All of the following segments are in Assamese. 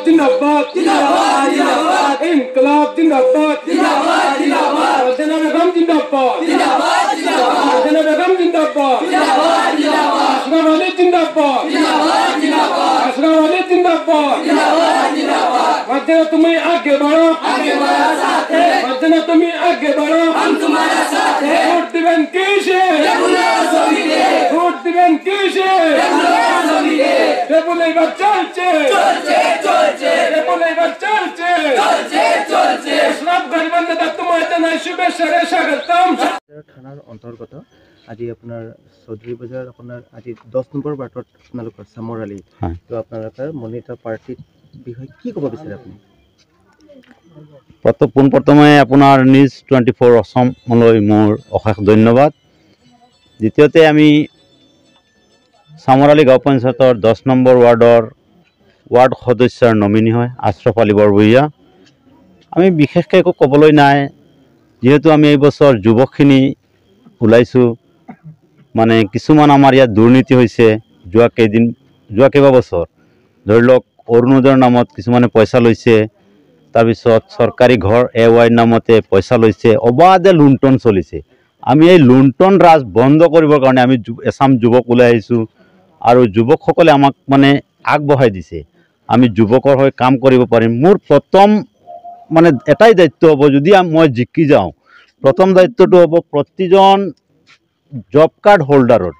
जिंदाबाद जिंदाबाद जिंदाबाद इनकलाब जिंदाबाद जिंदाबाद जिंदाबाद रजना बेगम जिंदाबाद जिंदाबाद जिंदाबाद रजना बेगम जिंदाबाद जिंदाबाद जिंदाबाद असगर वाली जिंदाबाद जिंदाबाद जिंदाबाद असगर वाली जिंदाबाद जिंदाबाद जिंदाबाद रजना तुम्हें आगे बढ़ो साथ है रजना तुम्हें आगे बढ़ो हम तुम्हारा साथ है वोट दिबेन किसे वोट दिबेन किसे রেপুলে এবার চলছে চলছে চলছে রেপুলে এবার চলছে চলছে চলছে সব গরিব নেতা তোমার জানাই শুভেচ্ছা স্বাগতম থানার অন্তর্গত আজি আপনার চৌধুরী বজাৰ আপনাৰ আজি 10 নম্বৰ বাটত আপোনালোকৰ সামৰালি তো আপোনালোকৰ মনিটৰ পাৰ্টিৰ বিষয়ে কি ক'ব বিচাৰে আপুনি পোনপ্ৰথমে আপোনাৰ নিউজ 24 অসমলৈ মোৰ অশেষ ধন্যবাদ দ্বিতীয়তে আমি সামৰালি গাঁও পঞ্চায়তৰ 10 নম্বৰ ৱাৰ্ড সদস্যৰ নমিনি হয় আশ্ৰফ আলী বৰভূঞা আমি বিশেষকৈ একো ক'বলৈ নাই যেহেতু আমি এই বছৰ যুৱকখিনি ওলাইছো মানে কিছুমান আমাৰ ইয়াত দুৰ্নীতি হৈছে যোৱা কেইবা বছৰ ধৰি লওক অৰুণোদয়ৰ নামত কিছুমানে পইচা লৈছে তাৰপিছত চৰকাৰী ঘৰ এৱাইৰ নামতে পইচা লৈছে অবাধে লুণ্ঠন চলিছে আমি এই লুণ্ঠন ৰাজ বন্ধ কৰিবৰ কাৰণে আমি এছাম যুৱক ওলাই আহিছোঁ আৰু যুৱকসকলে আমাক মানে আগবঢ়াই দিছে আমি যুৱকৰ হৈ কাম কৰিব পাৰিম মোৰ প্ৰথম মানে এটাই দায়িত্ব হ'ব যদি মই জিকি যাওঁ প্ৰথম দায়িত্বটো হ'ব প্ৰতিজন জব কাৰ্ড হোল্ডাৰৰ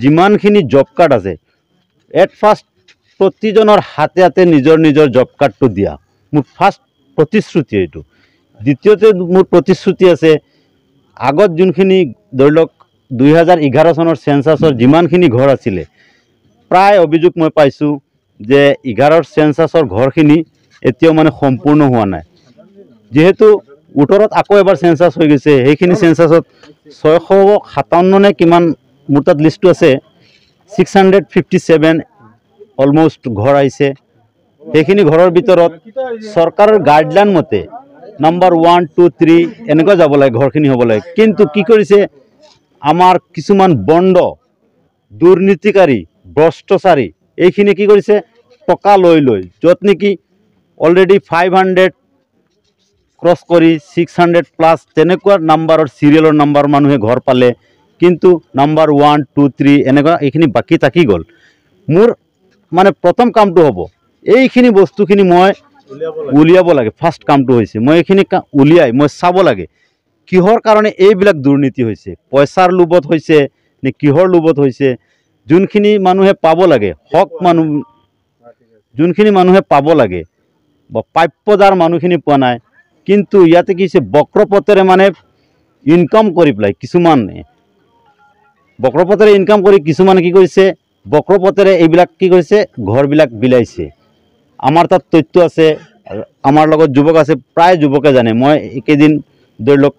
যিমানখিনি জব কাৰ্ড আছে এট ফাৰ্ষ্ট প্ৰতিজনৰ হাতে হাতে নিজৰ জব কাৰ্ডটো দিয়া মোৰ ফাৰ্ষ্ট প্ৰতিশ্ৰুতি এইটো দ্বিতীয়তে মোৰ প্ৰতিশ্ৰুতি আছে আগত যোনখিনি ধৰি লওক 2011 চনৰ সেন্সাছৰ যিমানখিনি ঘৰ আছিলে প্ৰায় অভিযোগ মই পাইছোঁ যে 11ৰ সেন্সাছৰ ঘৰখিনি এতিয়াও মানে সম্পূৰ্ণ হোৱা নাই যেহেতু 18ত আকৌ এবাৰ সেন্সাছ হৈ গৈছে সেইখিনি সেন্সাছত 657 নে কিমান মোৰ তাত লিষ্টটো আছে 657 অলমোষ্ট ঘৰ আহিছে সেইখিনি ঘৰৰ ভিতৰত চৰকাৰৰ গাইডলাইন মতে নাম্বাৰ 1 2 3 এনেকুৱা যাব লাগে ঘৰখিনি হ'ব লাগে কিন্তু কি কৰিছে আমাৰ কিছুমান বন্ধ দুৰ্নীতিকাৰী ভ্ৰষ্টাচাৰী এইখিনি কি কৰিছে টকা লৈ য'ত নেকি অলৰেডি 500 ক্ৰছ কৰি 600 প্লাছ তেনেকুৱা নাম্বাৰৰ সিৰিয়েলৰ নাম্বাৰ মানুহে ঘৰ পালে কিন্তু নাম্বাৰ 1 2 3 এনেকুৱা এইখিনি বাকি থাকি গ'ল মোৰ মানে প্ৰথম কামটো হ'ব এইখিনি বস্তুখিনি মই উলিয়াব লাগে ফাৰ্ষ্ট কামটো হৈছে মই এইখিনি উলিয়াই মই চাব লাগে কিহৰ কাৰণে এইবিলাক দুৰ্নীতি হৈছে পইচাৰ লোভত হৈছে নে কিহৰ লোভত হৈছে যোনখিনি মানুহে পাব লাগে হক মানুহ যোনখিনি মানুহে পাব লাগে বা প্ৰাপ্যদাৰ মানুহখিনি পোৱা নাই কিন্তু ইয়াতে কি হৈছে বক্ৰপথেৰে মানে ইনকাম কৰি পেলাই কিছুমানে বক্ৰপথেৰে ইনকাম কৰি কিছুমানে কি কৰিছে বক্ৰপথেৰে এইবিলাক কি কৰিছে ঘৰবিলাক বিলাইছে আমাৰ তাত তথ্য আছে আমাৰ লগত যুৱক আছে প্ৰায় যুৱকে জানে মই একেদিন ধৰি লওক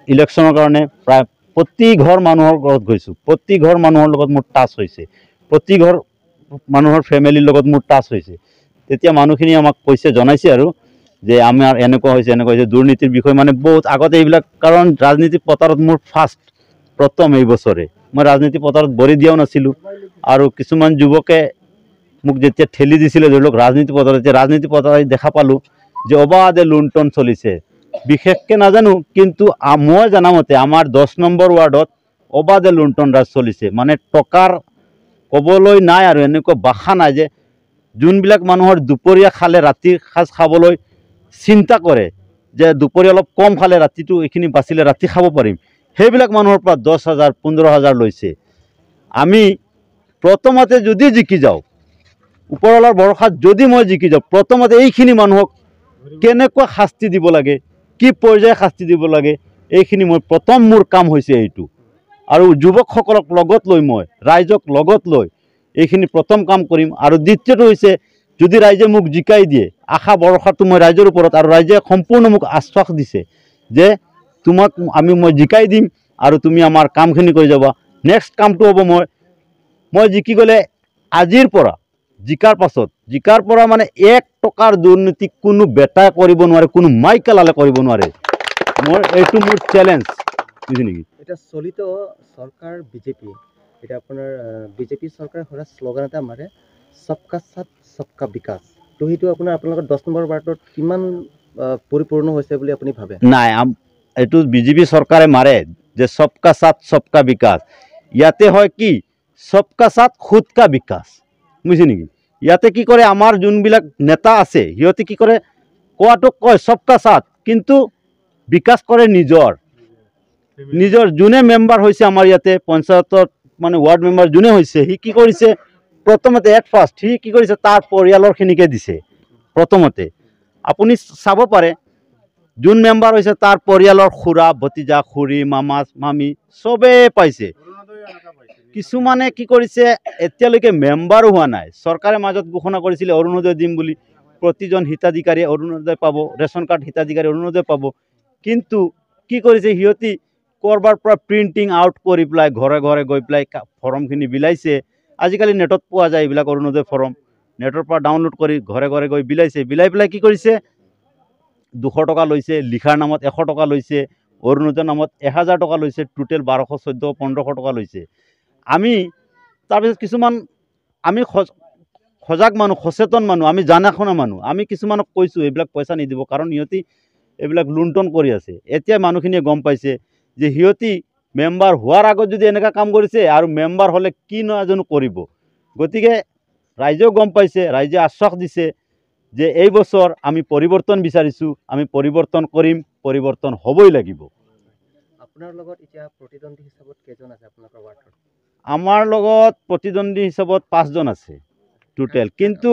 ইলেকশ্যনৰ কাৰণে প্ৰায় প্ৰতি ঘৰ মানুহৰ ঘৰত গৈছোঁ প্ৰতি ঘৰ মানুহৰ লগত মোৰ টাচ হৈছে প্ৰতি ঘৰ মানুহৰ ফেমিলিৰ লগত মোৰ টাচ হৈছে তেতিয়া মানুহখিনি আমাক কৈছে জনাইছে আৰু যে আমাৰ এনেকুৱা হৈছে দুৰ্নীতিৰ বিষয় মানে বহুত আগতে এইবিলাক কাৰণ ৰাজনীতি পথাৰত মোৰ প্ৰথম এই বছৰে মই ৰাজনীতি পথাৰত বৰি দিয়াও নাছিলোঁ আৰু কিছুমান যুৱকে মোক যেতিয়া ঠেলি দিছিলে ধৰি লওক ৰাজনীতি পথাৰত দেখা পালোঁ যে অবাধে লুণ্ঠন চলিছে বিশেষকৈ নাজানো কিন্তু মই জানামতে আমাৰ 10 নম্বৰ ৱাৰ্ডত অবাধে লুণ্ঠন ৰাজ চলিছে মানে টকাৰ ক'বলৈ নাই আৰু এনেকুৱা বাখা নাই যে যোনবিলাক মানুহৰ দুপৰীয়া খালে ৰাতি সাজ খাবলৈ চিন্তা কৰে যে দুপৰীয়া অলপ কম খালে ৰাতিটো এইখিনি বাচিলে ৰাতি খাব পাৰিম সেইবিলাক মানুহৰ পৰা 10,000 15,000 লৈছে আমি প্ৰথমতে যদি জিকি যাওঁ ওপৰৱালাৰ ভৰসাত যদি মই জিকি যাওঁ প্ৰথমতে এইখিনি মানুহক কেনেকুৱা শাস্তি দিব লাগে কি পৰ্যায়ে শাস্তি দিব লাগে এইখিনি মই প্ৰথম মোৰ কাম হৈছে এইটো আৰু যুৱকসকলক লগত লৈ মই ৰাইজক লগত লৈ এইখিনি প্ৰথম কাম কৰিম আৰু দ্বিতীয়টো হৈছে যদি ৰাইজে মোক জিকাই দিয়ে আশা ভৰসাটো মই ৰাইজৰ ওপৰত আৰু ৰাইজে সম্পূৰ্ণ মোক আশ্বাস দিছে যে তোমাক মই জিকাই দিম আৰু তুমি আমাৰ কামখিনি কৰি যাবা নেক্সট কামটো হ'ব মই জিকি গ'লে আজিৰ পৰা জিকাৰ পৰা মানে 1 টকাৰ দুৰ্নীতি কোনো বেটাই কৰিব নোৱাৰে কোনো মাইকেলালে কৰিব নোৱাৰে এইটো মোৰ চ্যালেঞ্জ বুঝি নেকি এটা চলিত সরকার বিজেপি এটা আপনার বিজেপি সরকার হরা স্লোগান এটা মারে সবকা সাথ সবকা বিকাশ তো সেইটো আপোনালোকৰ 10 নম্বৰ ৱাৰ্ডত কিমান পৰিপূৰ্ণ হৈছে বুলি আপুনি ভাবে? নাই এইটো বিজেপি চৰকাৰে মাৰে যে সবকা সাথ সবকা বিকাশ। ইয়াতে হয় কি সবকা সাথ খুদ কা বিকাশ, বুজিছে নেকি? ইয়াতে কি কৰে আমাৰ যোনবিলাক নেতা আছে সিহঁতে কি কৰে কোৱাটো কয় সবকা সাথ, কিন্তু বিকাশ কৰে নিজৰ যোনে মেম্বাৰ হৈছে আমাৰ ইয়াতে পঞ্চায়তত মানে ৱাৰ্ড মেম্বাৰ যোনে হৈছে সি কি কৰিছে প্ৰথমতে এট ফাৰ্ষ্ট সি কি কৰিছে তাৰ পৰিয়ালৰখিনিকে দিছে। প্ৰথমতে আপুনি চাব পাৰে যোন মেম্বাৰ হৈছে তাৰ পৰিয়ালৰ খুৰা ভতিজা খুৰী মামা মামী চবেই পাইছে। কিছুমানে কি কৰিছে এতিয়ালৈকে মেম্বাৰো হোৱা নাই। চৰকাৰে মাজত ঘোষণা কৰিছিলে অৰুণোদয় দিম বুলি, প্ৰতিজন হিতাধিকাৰীয়ে অৰুণোদয় পাব, ৰেচন কাৰ্ড হিতাধিকাৰী অৰুণোদয় পাব। কিন্তু কি কৰিছে সিহঁতি কৰবাৰ পৰা প্ৰিণ্টিং আউট কৰি পেলাই ঘৰে ঘৰে গৈ পেলাই ফৰ্মখিনি বিলাইছে। আজিকালি নেটত পোৱা যায় এইবিলাক অৰুণোদয় ফৰ্ম, নেটৰ পৰা ডাউনলোড কৰি ঘৰে ঘৰে গৈ বিলাইছে। বিলাই পেলাই কি কৰিছে 200 টকা লৈছে, লিখাৰ নামত 100 টকা লৈছে, অৰুণোদয়ৰ নামত 1000 টকা লৈছে, টোটেল 1214 1500 টকা লৈছে। আমি তাৰপিছত কিছুমান আমি সজাগ মানুহ সচেতন মানুহ আমি জানা শুনা মানুহ আমি কিছুমানক কৈছোঁ এইবিলাক পইচা নিদিব, কাৰণ সিহঁতি এইবিলাক লুণ্ঠন কৰি আছে। এতিয়া মানুহখিনিয়ে গম পাইছে যে সিহঁতি মেম্বাৰ হোৱাৰ আগত যদি এনেকুৱা কাম কৰিছে আৰু মেম্বাৰ হ'লে কি নাজানো কৰিব। গতিকে ৰাইজেও গম পাইছে, ৰাইজে আশ্বাস দিছে যে এই বছৰ আমি পৰিৱৰ্তন বিচাৰিছোঁ, আমি পৰিৱৰ্তন কৰিম, পৰিৱৰ্তন হ'বই লাগিব। আপোনাৰ লগত এতিয়া প্ৰতিদ্বন্দ্বী হিচাপত কেইজন আছে আপোনালোকৰ ৱাৰ্ডত? আমাৰ লগত প্ৰতিদ্বন্দ্বী হিচাপত 5 জন আছে টোটেল। কিন্তু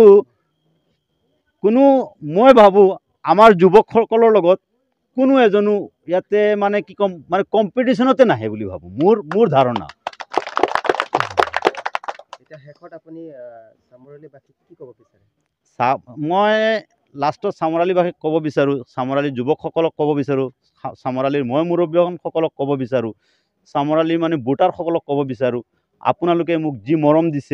মই ভাবোঁ আমাৰ যুৱকসকলৰ লগত কোনো এজনো ইয়াতে মানে কি ক'ম মানে কম্পিটিশ্যনতে নাহে বুলি ভাবোঁ, মোৰ ধাৰণা। এতিয়া শেষত আপুনি চামৰালীবাসীক কি ক'ব বিচাৰে? মই লাষ্টত চামৰালীবাসীক ক'ব বিচাৰোঁ, চামৰালীৰ যুৱকসকলক ক'ব বিচাৰোঁ, চামৰালীৰ মই মুৰব্বীসকলক ক'ব বিচাৰোঁ, চামৰালী মানে ভোটাৰসকলক ক'ব বিচাৰোঁ, আপোনালোকে মোক যি মৰম দিছে